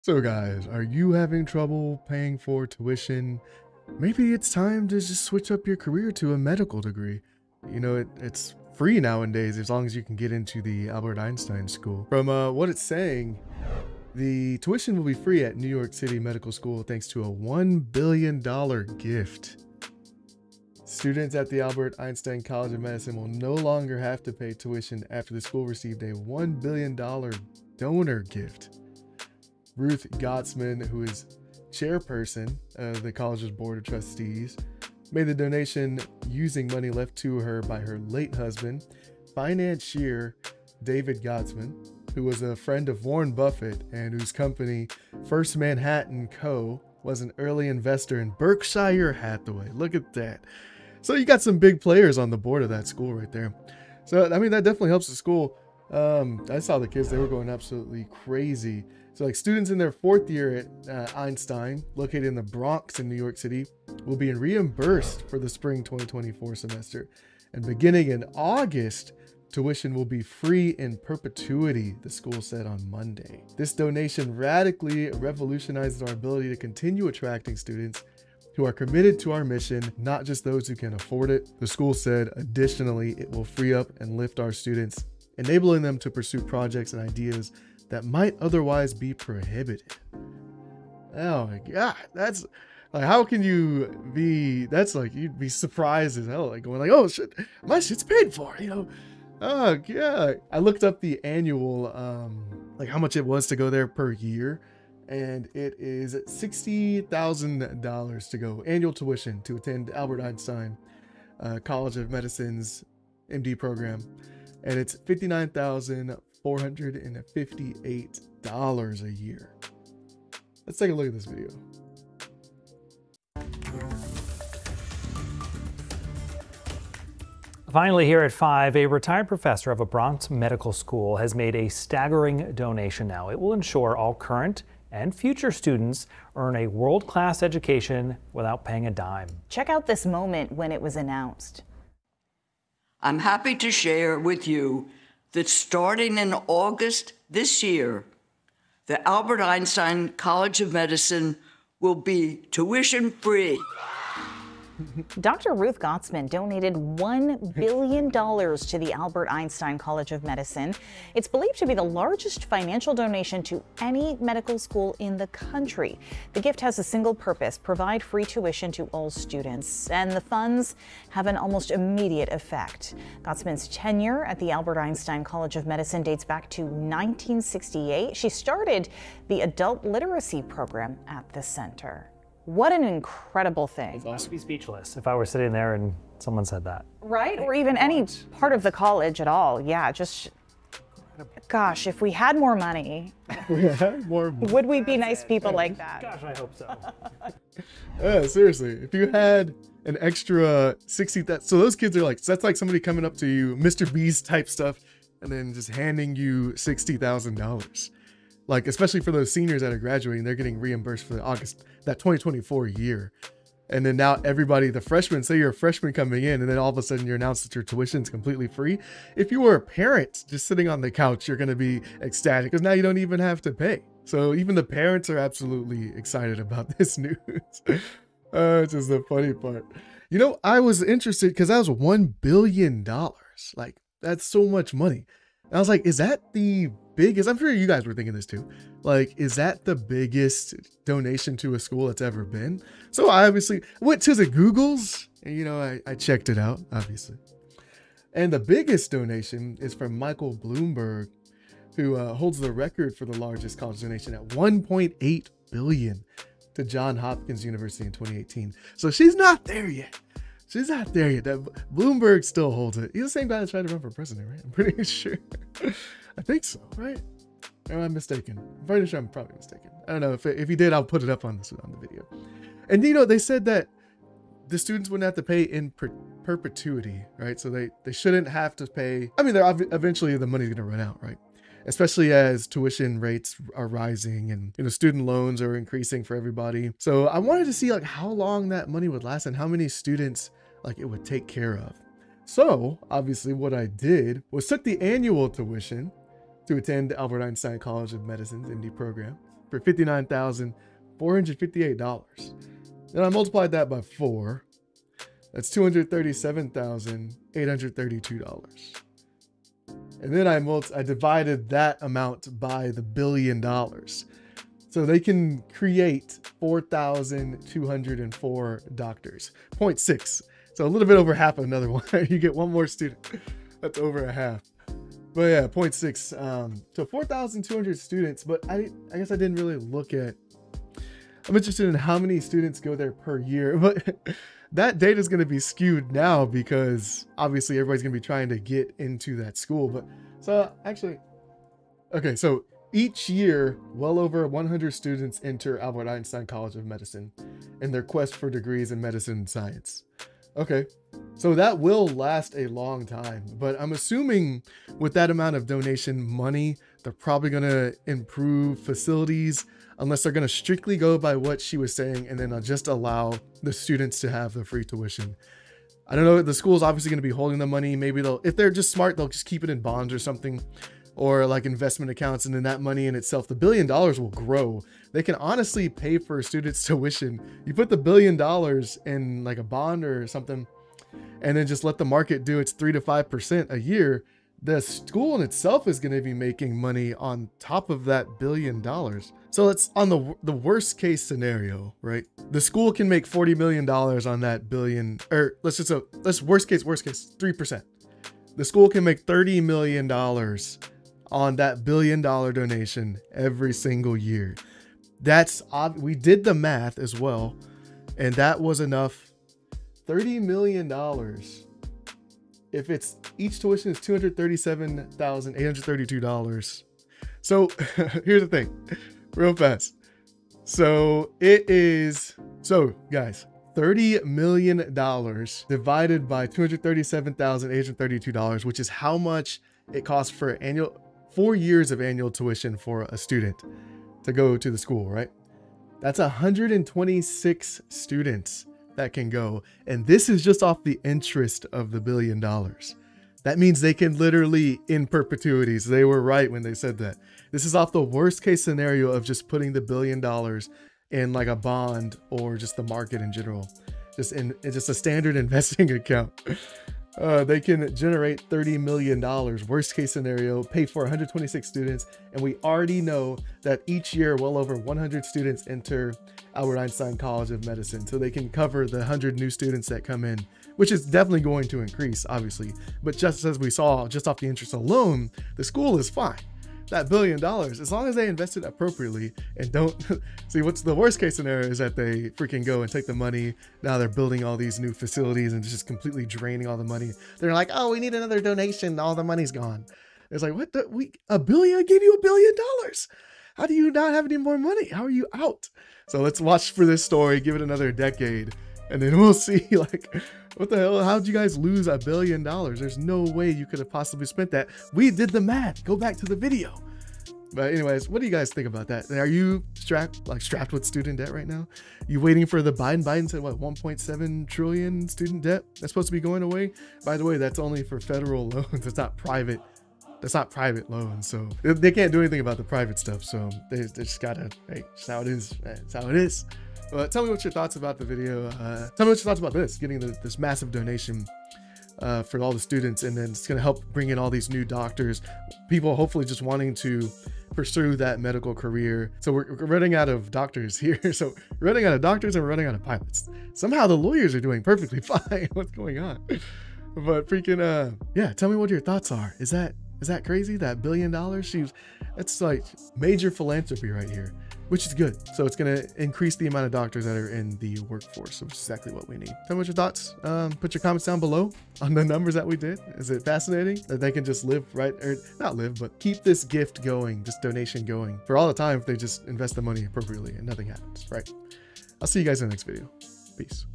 So guys, are you having trouble paying for tuition? Maybe it's time to just switch up your career to a medical degree. It's free nowadays as long as you can get into the Albert Einstein School. From what it's saying, the tuition will be free at New York City Medical School thanks to a $1 billion gift. Students at the Albert Einstein College of Medicine will no longer have to pay tuition after the school received a $1 billion donor gift. Ruth Gottesman, who is chairperson of the college's board of trustees, made the donation using money left to her by her late husband, financier David Gottesman, who was a friend of Warren Buffett and whose company, First Manhattan Co., was an early investor in Berkshire Hathaway. Look at that. So you got some big players on the board of that school right there. So, I mean, that definitely helps the school. I saw the kids, they were going absolutely crazy. So like students in their fourth year at Einstein, located in the Bronx in New York City, will be reimbursed for the spring 2024 semester. And beginning in August, tuition will be free in perpetuity, the school said on Monday. This donation radically revolutionizes our ability to continue attracting students who are committed to our mission, not just those who can afford it. The school said, additionally, it will free up and lift our students, enabling them to pursue projects and ideas that might otherwise be prohibited. Oh my God, that's like, how can you be, that's like, you'd be surprised as hell, like going like, oh shit, my shit's paid for, you know? Oh yeah. I looked up the annual, like how much it was to go there per year. And it is $60,000 to go, annual tuition to attend Albert Einstein College of Medicine's MD program. And it's $59,458 a year. Let's take a look at this video. Finally, here at 5, a retired professor of a Bronx medical school has made a staggering donation now. It will ensure all current and future students earn a world-class education without paying a dime. Check out this moment when it was announced. I'm happy to share with you that starting in August this year, the Albert Einstein College of Medicine will be tuition-free. Dr. Ruth Gottesman donated $1 billion to the Albert Einstein College of Medicine. It's believed to be the largest financial donation to any medical school in the country. The gift has a single purpose: provide free tuition to all students, and the funds have an almost immediate effect. Gottesman's tenure at the Albert Einstein College of Medicine dates back to 1968. She started the adult literacy program at the center. What an incredible thing. I would be speechless if I were sitting there and someone said that. Right? Or even any part of the college at all. Yeah, just, gosh, if we had more money, would we be nice people like that? Gosh, I hope so. Seriously, if you had an extra 60,000, so those kids are like, so that's like somebody coming up to you, Mr. Beast type stuff, and then just handing you $60,000. Like, especially for those seniors that are graduating, they're getting reimbursed for that 2024 year. And then now everybody, the freshmen, say you're a freshman coming in, and then all of a sudden you're announced that your tuition is completely free. If you were a parent just sitting on the couch, you're going to be ecstatic because now you don't even have to pay. So even the parents are absolutely excited about this news. It's just the funny part. You know, I was interested because that was $1 billion. Like, that's so much money. And I was like, is that the biggest? I'm sure you guys were thinking this too. Like, is that the biggest donation to a school that's ever been? So I obviously went to the Googles and, you know, I checked it out, obviously. And the biggest donation is from Michael Bloomberg, who holds the record for the largest college donation at $1.8 billion to Johns Hopkins University in 2018. So she's not there yet. She's not there yet. That Bloomberg still holds it. He's the same guy that tried to run for president, right? I'm pretty sure. I think so, right? Or am I mistaken? I'm pretty sure I'm probably mistaken. I don't know. If he did, I'll put it up on the video. And, you know, they said that the students wouldn't have to pay in perpetuity, right? So they shouldn't have to pay. I mean, eventually the money's going to run out, right? Especially as tuition rates are rising and, you know, student loans are increasing for everybody. So I wanted to see like how long that money would last and how many students like it would take care of. So obviously what I did was took the annual tuition to attend Albert Einstein College of Medicine's MD program for $59,458. Then I multiplied that by 4. That's $237,832. And then I divided that amount by the $1 billion. So they can create 4,204 doctors. 0.6. So a little bit over half of another one. You get one more student. That's over a half. But yeah, 0.6. So 4,200 students. But I guess I didn't really look at. I'm interested in how many students go there per year. But that data is going to be skewed now because obviously everybody's going to be trying to get into that school. But so actually, okay, so each year, well over 100 students enter Albert Einstein College of Medicine in their quest for degrees in medicine and science. Okay, so that will last a long time, but I'm assuming with that amount of donation money, they're probably going to improve facilities, unless they're going to strictly go by what she was saying and then just allow the students to have the free tuition. I don't know. The school's obviously going to be holding the money. Maybe if they're just smart, they'll just keep it in bonds or something, or like investment accounts. And then that money in itself, the $1 billion will grow. They can honestly pay for students' tuition. You put the $1 billion in like a bond or something, and then just let the market do its 3 to 5% a year. The school in itself is going to be making money on top of that $1 billion. So it's on the worst case scenario, right? The school can make $40 million on that billion, or let's worst case, 3%. The school can make $30 million on that $1 billion donation every single year. We did the math as well, and that was enough. $30 million. If it's each tuition is $237,832. So here's the thing, real fast. So guys, $30 million divided by $237,832, which is how much it costs for 4 years of annual tuition for a student to go to the school, right? That's 126 students that can go. And this is just off the interest of the $1 billion. That means they can literally in perpetuities. They were right when they said that. This is off the worst case scenario of just putting the $1 billion in like a bond or just the market in general, just a standard investing account. They can generate $30 million, worst case scenario, pay for 126 students. And we already know that each year, well over 100 students enter Albert Einstein College of Medicine. So they can cover the 100 new students that come in, which is definitely going to increase, obviously. But just as we saw, just off the interest alone, the school is fine. That $1 billion, as long as they invest it appropriately and don't see, what's the worst case scenario is that they freaking go and take the money. Now they're building all these new facilities and just completely draining all the money. They're like, oh, we need another donation. All the money's gone. It's like, what $1 billion? I gave you $1 billion. How do you not have any more money? How are you out? So let's watch for this story, give it another decade, and then we'll see like, what the hell? How'd you guys lose $1 billion? There's no way you could have possibly spent that. We did the math. Go back to the video. But anyways, what do you guys think about that? Are you strapped with student debt right now? You waiting for the Biden said what, 1.7 trillion student debt that's supposed to be going away? By the way, that's only for federal loans. It's not private. That's not private loans. So they can't do anything about the private stuff. So they just gotta, hey, it's how it is. It's how it is. But tell me what your thoughts about the video. Tell me what your thoughts about getting this massive donation for all the students, and then it's going to help bring in all these new doctors, people hopefully just wanting to pursue that medical career. So we're running out of doctors here. So we're running out of doctors and we're running out of pilots. Somehow the lawyers are doing perfectly fine. What's going on? But freaking yeah, tell me what your thoughts are. Is that crazy? That $1 billion? That's like major philanthropy right here, which is good. So it's going to increase the amount of doctors that are in the workforce, which is exactly what we need. Tell me what your thoughts. Put your comments down below on the numbers that we did. Is it fascinating that they can just live right, or not live, but keep this gift going, this donation going for all the time if they just invest the money appropriately and nothing happens, right? I'll see you guys in the next video. Peace.